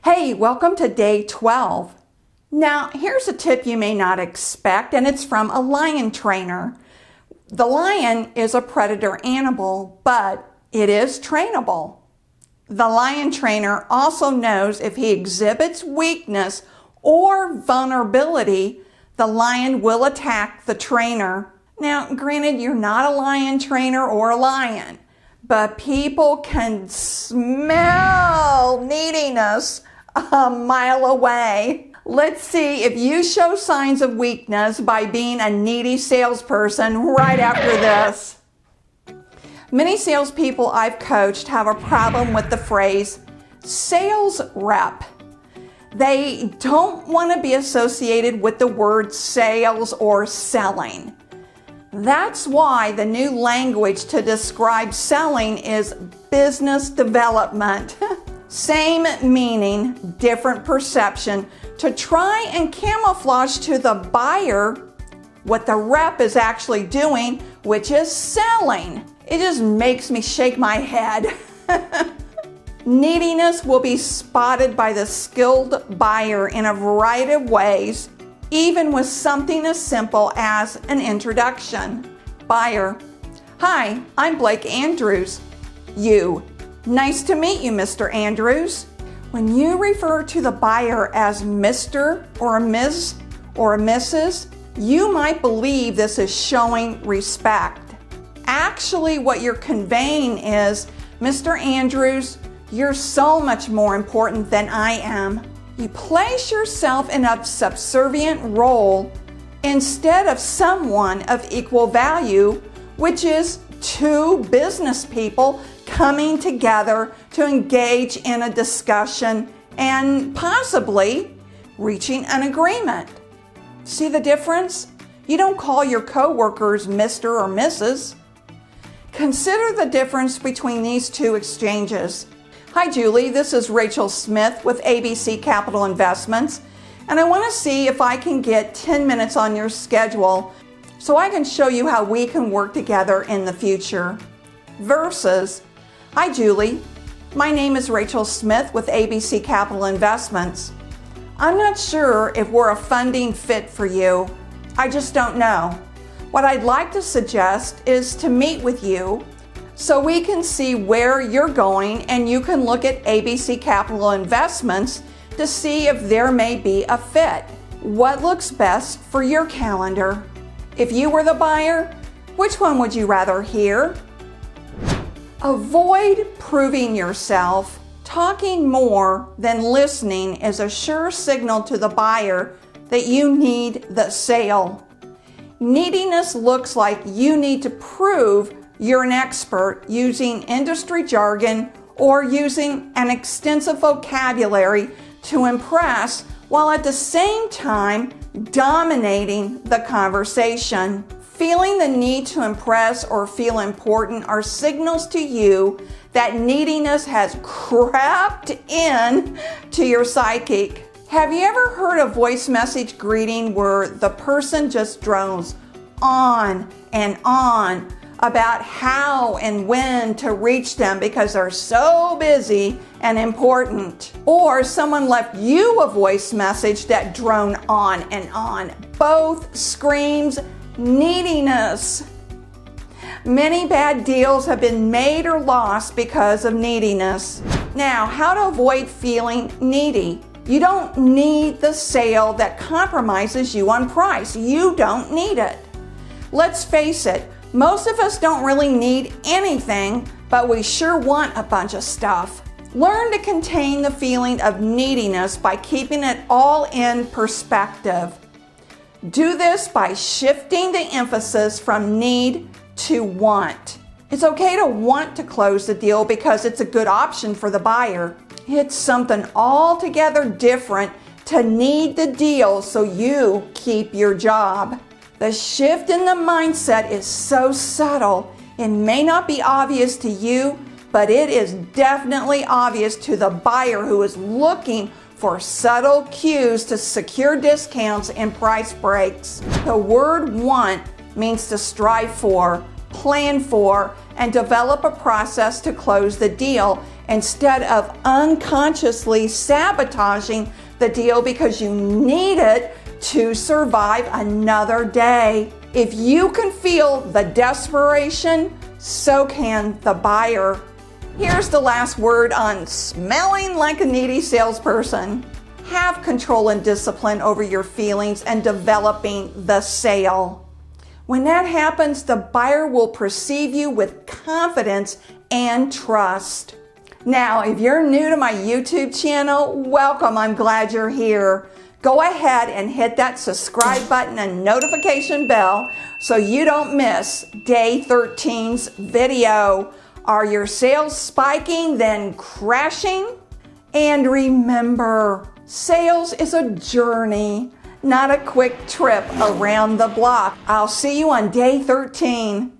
Hey, welcome to day 12. Now, here's a tip you may not expect, and it's from a lion trainer. The lion is a predator animal, but it is trainable. The lion trainer also knows if he exhibits weakness or vulnerability, the lion will attack the trainer. Now, granted, you're not a lion trainer or a lion, but people can smell neediness a mile away. Let's see if you show signs of weakness by being a needy salesperson right after this. Many salespeople I've coached have a problem with the phrase sales rep. They don't want to be associated with the word sales or selling. That's why the new language to describe selling is business development. Same meaning, different perception, to try and camouflage to the buyer what the rep is actually doing, which is selling. It just makes me shake my head. Neediness will be spotted by the skilled buyer in a variety of ways, even with something as simple as an introduction. Buyer: Hi, I'm Blake Andrews. You: Nice to meet you, Mr. Andrews. When you refer to the buyer as Mr. or Ms. or Mrs., you might believe this is showing respect. Actually, what you're conveying is, Mr. Andrews, you're so much more important than I am. You place yourself in a subservient role instead of someone of equal value, which is two business people coming together to engage in a discussion and possibly reaching an agreement. See the difference? You don't call your coworkers Mr. or Mrs. Consider the difference between these two exchanges. Hi Julie, this is Rachel Smith with ABC Capital Investments, and I want to see if I can get 10 minutes on your schedule so I can show you how we can work together in the future. Versus, hi Julie, my name is Rachel Smith with ABC Capital Investments. I'm not sure if we're a funding fit for you. I just don't know. What I'd like to suggest is to meet with you so we can see where you're going and you can look at ABC Capital Investments to see if there may be a fit. What looks best for your calendar? If you were the buyer, which one would you rather hear? Avoid proving yourself. Talking more than listening is a sure signal to the buyer that you need the sale. Neediness looks like you need to prove you're an expert using industry jargon or using an extensive vocabulary to impress, while at the same time dominating the conversation. Feeling the need to impress or feel important are signals to you that neediness has crept in to your psychic. Have you ever heard a voice message greeting where the person just drones on and on about how and when to reach them because they're so busy and important? Or someone left you a voice message that droned on and on. Both screams neediness. Many bad deals have been made or lost because of neediness. Now, how to avoid feeling needy? You don't need the sale that compromises you on price. You don't need it. Let's face it, most of us don't really need anything, but we sure want a bunch of stuff. Learn to contain the feeling of neediness by keeping it all in perspective. Do this by shifting the emphasis from need to want. It's okay to want to close the deal because it's a good option for the buyer. It's something altogether different to need the deal so you keep your job. The shift in the mindset is so subtle, it may not be obvious to you, but it is definitely obvious to the buyer who is looking for subtle cues to secure discounts and price breaks. The word want means to strive for, plan for, and develop a process to close the deal. instead of unconsciously sabotaging the deal because you need it to survive another day. If you can feel the desperation, so can the buyer. Here's the last word on smelling like a needy salesperson. Have control and discipline over your feelings and developing the sale. When that happens, the buyer will perceive you with confidence and trust. Now, if you're new to my YouTube channel, welcome. I'm glad you're here. Go ahead and hit that subscribe button and notification bell so you don't miss day 13's video. Are your sales spiking, then crashing? And remember, sales is a journey, not a quick trip around the block. I'll see you on day 13.